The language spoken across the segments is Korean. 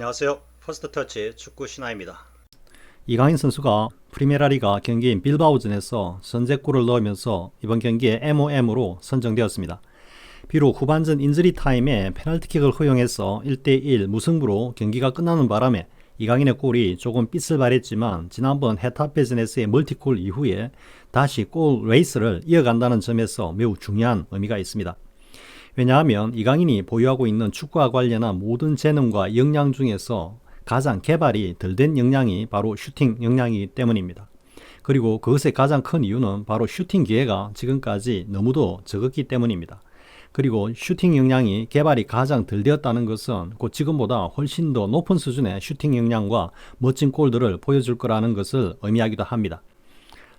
안녕하세요. 퍼스트터치 축구 신하입니다. 이강인 선수가 프리메라리가 경기인 빌바오전에서 선제골을 넣으면서 이번 경기에 MOM으로 선정되었습니다. 비록 후반전 인저리 타임에 페널티킥을 허용해서 1대1 무승부로 경기가 끝나는 바람에 이강인의 골이 조금 삐슬발했지만 지난번 헤타페전에서의 멀티골 이후에 다시 골 레이스를 이어간다는 점에서 매우 중요한 의미가 있습니다. 왜냐하면 이강인이 보유하고 있는 축구와 관련한 모든 재능과 역량 중에서 가장 개발이 덜 된 역량이 바로 슈팅 역량이기 때문입니다. 그리고 그것의 가장 큰 이유는 바로 슈팅 기회가 지금까지 너무도 적었기 때문입니다. 그리고 슈팅 역량이 개발이 가장 덜 되었다는 것은 곧 지금보다 훨씬 더 높은 수준의 슈팅 역량과 멋진 골들을 보여줄 거라는 것을 의미하기도 합니다.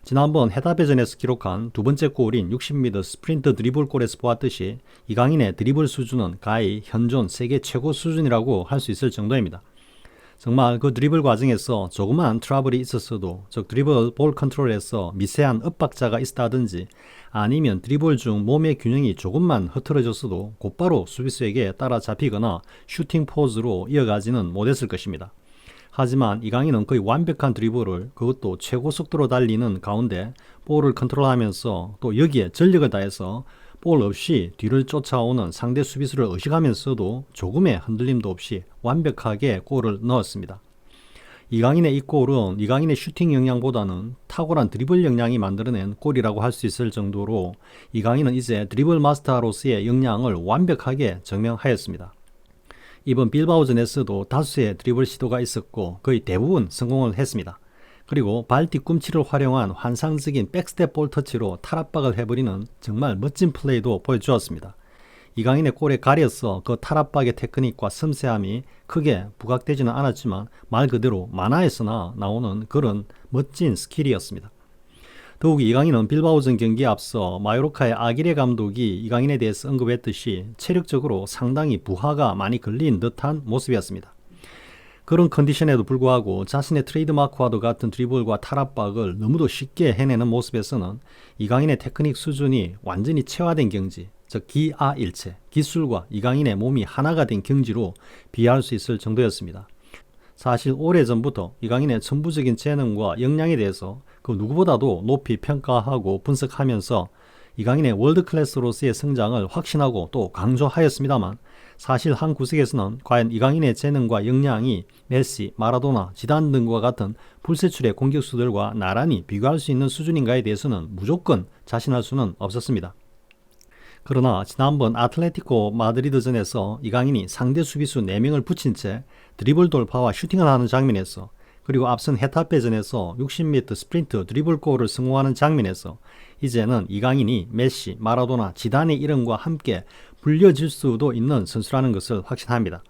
지난번 헤타페전에서 기록한 두 번째 골인 60m 스프린트 드리블 골에서 보았듯이 이강인의 드리블 수준은 가히 현존 세계 최고 수준이라고 할 수 있을 정도입니다. 정말 그 드리블 과정에서 조그만 트러블이 있었어도 즉 드리블 볼 컨트롤에서 미세한 엇박자가 있다든지 아니면 드리블 중 몸의 균형이 조금만 흐트러졌어도 곧바로 수비수에게 따라잡히거나 슈팅 포즈로 이어가지는 못했을 것입니다. 하지만 이강인은 거의 완벽한 드리블을 그것도 최고 속도로 달리는 가운데 볼을 컨트롤하면서 또 여기에 전력을 다해서 볼 없이 뒤를 쫓아오는 상대 수비수를 의식하면서도 조금의 흔들림도 없이 완벽하게 골을 넣었습니다. 이강인의 이 골은 이강인의 슈팅 역량보다는 탁월한 드리블 역량이 만들어낸 골이라고 할 수 있을 정도로 이강인은 이제 드리블 마스터로서의 역량을 완벽하게 증명하였습니다. 이번 빌바오전에서도 다수의 드리블 시도가 있었고 거의 대부분 성공을 했습니다. 그리고 발 뒤꿈치를 활용한 환상적인 백스텝 볼 터치로 탈압박을 해버리는 정말 멋진 플레이도 보여주었습니다. 이강인의 골에 가려서 그 탈압박의 테크닉과 섬세함이 크게 부각되지는 않았지만 말 그대로 만화에서나 나오는 그런 멋진 스킬이었습니다. 더욱 이강인은 빌바오전 경기에 앞서 마요르카의 아기레 감독이 이강인에 대해서 언급했듯이 체력적으로 상당히 부하가 많이 걸린 듯한 모습이었습니다. 그런 컨디션에도 불구하고 자신의 트레이드마크와도 같은 드리블과 탈압박을 너무도 쉽게 해내는 모습에서는 이강인의 테크닉 수준이 완전히 체화된 경지, 즉 기아일체, 기술과 이강인의 몸이 하나가 된 경지로 비할 수 있을 정도였습니다. 사실 오래전부터 이강인의 천부적인 재능과 역량에 대해서 그 누구보다도 높이 평가하고 분석하면서 이강인의 월드클래스로서의 성장을 확신하고 또 강조하였습니다만 사실 한 구석에서는 과연 이강인의 재능과 역량이 메시, 마라도나, 지단 등과 같은 불세출의 공격수들과 나란히 비교할 수 있는 수준인가에 대해서는 무조건 자신할 수는 없었습니다. 그러나 지난번 아틀레티코 마드리드전에서 이강인이 상대 수비수 4명을 붙인 채 드리블 돌파와 슈팅을 하는 장면에서 그리고 앞선 헤타페전에서 60m 스프린트 드리블 골을 성공하는 장면에서 이제는 이강인이 메시, 마라도나, 지단의 이름과 함께 불려질 수도 있는 선수라는 것을 확신합니다.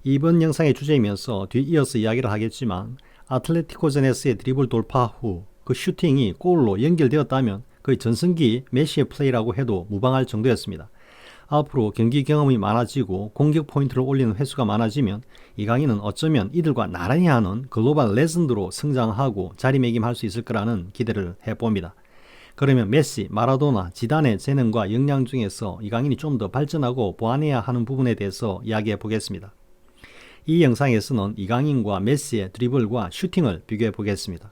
이번 영상의 주제이면서 뒤이어서 이야기를 하겠지만 아틀레티코전에서의 드리블 돌파 후 그 슈팅이 골로 연결되었다면 거의 전성기 메시의 플레이라고 해도 무방할 정도였습니다. 앞으로 경기 경험이 많아지고 공격 포인트를 올리는 횟수가 많아지면 이강인은 어쩌면 이들과 나란히 하는 글로벌 레전드로 성장하고 자리매김할 수 있을 거라는 기대를 해봅니다. 그러면 메시, 마라도나, 지단의 재능과 역량 중에서 이강인이 좀 더 발전하고 보완해야 하는 부분에 대해서 이야기해 보겠습니다. 이 영상에서는 이강인과 메시의 드리블과 슈팅을 비교해 보겠습니다.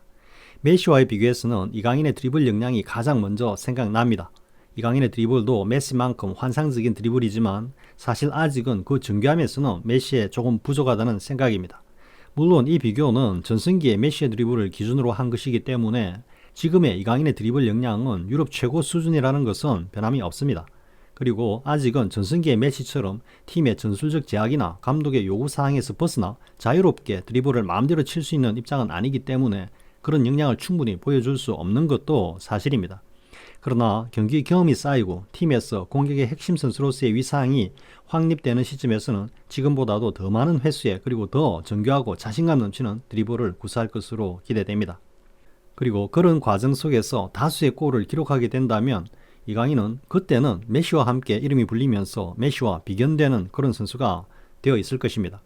메시와의 비교에서는 이강인의 드리블 역량이 가장 먼저 생각납니다. 이강인의 드리블도 메시만큼 환상적인 드리블이지만 사실 아직은 그 정교함에서는 메시에 조금 부족하다는 생각입니다. 물론 이 비교는 전성기의 메시의 드리블을 기준으로 한 것이기 때문에 지금의 이강인의 드리블 역량은 유럽 최고 수준이라는 것은 변함이 없습니다. 그리고 아직은 전성기의 메시처럼 팀의 전술적 제약이나 감독의 요구사항에서 벗어나 자유롭게 드리블을 마음대로 칠 수 있는 입장은 아니기 때문에 그런 역량을 충분히 보여줄 수 없는 것도 사실입니다. 그러나 경기 경험이 쌓이고 팀에서 공격의 핵심 선수로서의 위상이 확립되는 시점에서는 지금보다도 더 많은 횟수에 그리고 더 정교하고 자신감 넘치는 드리블을 구사할 것으로 기대됩니다. 그리고 그런 과정 속에서 다수의 골을 기록하게 된다면 이강인은 그때는 메시와 함께 이름이 불리면서 메시와 비견되는 그런 선수가 되어 있을 것입니다.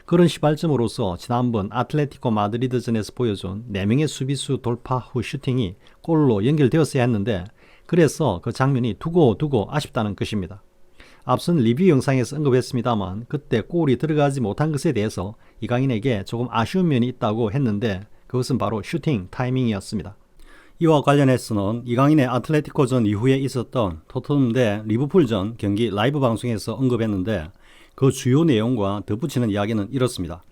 그런 시발점으로서 지난번 아틀레티코 마드리드전에서 보여준 4명의 수비수 돌파 후 슈팅이 골로 연결되었어야 했는데 그래서 그 장면이 두고 아쉽다는 것입니다. 앞선 리뷰 영상에서 언급했습니다만 그때 골이 들어가지 못한 것에 대해서 이강인에게 조금 아쉬운 면이 있다고 했는데 그것은 바로 슈팅 타이밍이었습니다. 이와 관련해서는 이강인의 아틀레티코전 이후에 있었던 토트넘 대 리버풀전 경기 라이브 방송에서 언급했는데 그 주요 내용과 덧붙이는 이야기는 이렇습니다.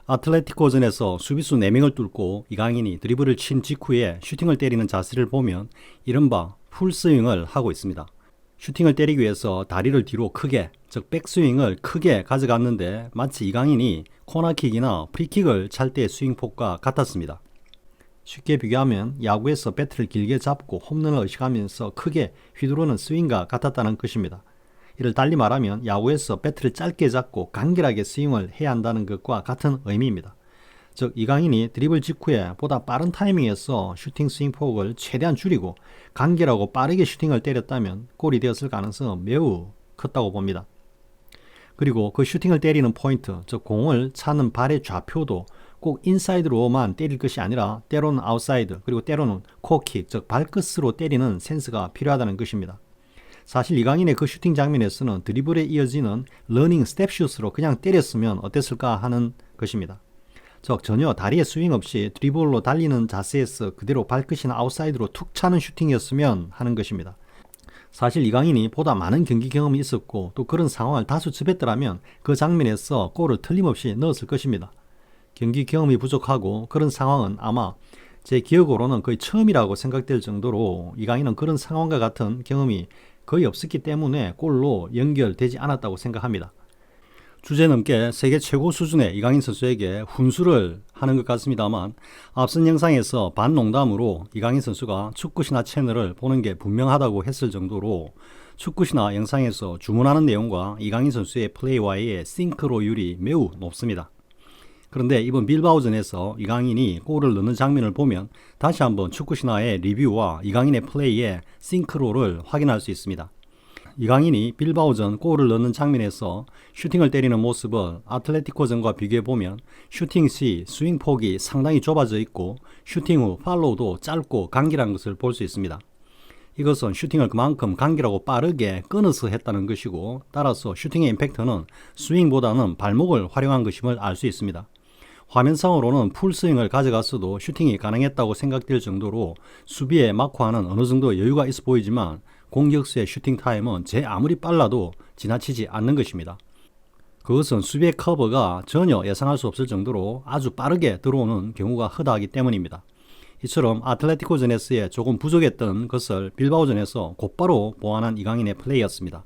아틀레티코전에서 수비수 4명을 뚫고 이강인이 드리블을 친 직후에 슈팅을 때리는 자세를 보면 이른바 풀스윙을 하고 있습니다. 슈팅을 때리기 위해서 다리를 뒤로 크게, 즉 백스윙을 크게 가져갔는데 마치 이강인이 코너킥이나 프리킥을 찰 때의 스윙폭과 같았습니다. 쉽게 비교하면 야구에서 배트를 길게 잡고 홈런을 의식하면서 크게 휘두르는 스윙과 같았다는 것입니다. 이를 달리 말하면 야구에서 배트를 짧게 잡고 간결하게 스윙을 해야 한다는 것과 같은 의미입니다. 즉 이강인이 드리블 직후에 보다 빠른 타이밍에서 슈팅 스윙 폭을 최대한 줄이고 간결하고 빠르게 슈팅을 때렸다면 골이 되었을 가능성은 매우 컸다고 봅니다. 그리고 그 슈팅을 때리는 포인트, 즉 공을 차는 발의 좌표도 꼭 인사이드로만 때릴 것이 아니라 때로는 아웃사이드, 그리고 때로는 코킥, 즉 발끝으로 때리는 센스가 필요하다는 것입니다. 사실 이강인의 그 슈팅 장면에서는 드리블에 이어지는 러닝 스텝슛으로 그냥 때렸으면 어땠을까 하는 것입니다. 즉 전혀 다리에 스윙 없이 드리블로 달리는 자세에서 그대로 발끝이나 아웃사이드로 툭 차는 슈팅이었으면 하는 것입니다. 사실 이강인이 보다 많은 경기 경험이 있었고 또 그런 상황을 다수 접했더라면 그 장면에서 골을 틀림없이 넣었을 것입니다. 경기 경험이 부족하고 그런 상황은 아마 제 기억으로는 거의 처음이라고 생각될 정도로 이강인은 그런 상황과 같은 경험이 거의 없었기 때문에 골로 연결되지 않았다고 생각합니다. 주제넘게 세계 최고 수준의 이강인 선수에게 훈수를 하는 것 같습니다만 앞선 영상에서 반농담으로 이강인 선수가 축구신화 채널을 보는 게 분명하다고 했을 정도로 축구신화 영상에서 주문하는 내용과 이강인 선수의 플레이와의 싱크로율이 매우 높습니다. 그런데 이번 빌바오전에서 이강인이 골을 넣는 장면을 보면 다시 한번 축구신화의 리뷰와 이강인의 플레이의 싱크로를 확인할 수 있습니다. 이강인이 빌바오전 골을 넣는 장면에서 슈팅을 때리는 모습을 아틀레티코전과 비교해보면 슈팅 시 스윙폭이 상당히 좁아져 있고 슈팅 후 팔로우도 짧고 간결한 것을 볼 수 있습니다. 이것은 슈팅을 그만큼 간결하고 빠르게 끊어서 했다는 것이고 따라서 슈팅의 임팩트는 스윙보다는 발목을 활용한 것임을 알 수 있습니다. 화면상으로는 풀스윙을 가져갔어도 슈팅이 가능했다고 생각될 정도로 수비에 마크하는 어느 정도 여유가 있어 보이지만 공격수의 슈팅 타임은 제 아무리 빨라도 지나치지 않는 것입니다. 그것은 수비의 커버가 전혀 예상할 수 없을 정도로 아주 빠르게 들어오는 경우가 허다하기 때문입니다. 이처럼 아틀레티코전에서의 조금 부족했던 것을 빌바오전에서 곧바로 보완한 이강인의 플레이였습니다.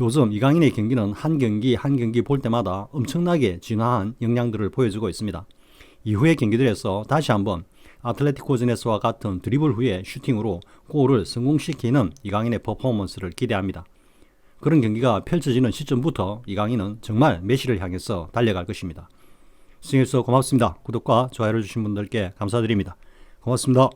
요즘 이강인의 경기는 한 경기 한 경기 볼 때마다 엄청나게 진화한 역량들을 보여주고 있습니다. 이후의 경기들에서 다시 한번 아틀레티코전에서와 같은 드리블 후에 슈팅으로 골을 성공시키는 이강인의 퍼포먼스를 기대합니다. 그런 경기가 펼쳐지는 시점부터 이강인은 정말 메시를 향해서 달려갈 것입니다. 시청해주셔서 고맙습니다. 구독과 좋아요를 주신 분들께 감사드립니다. 고맙습니다.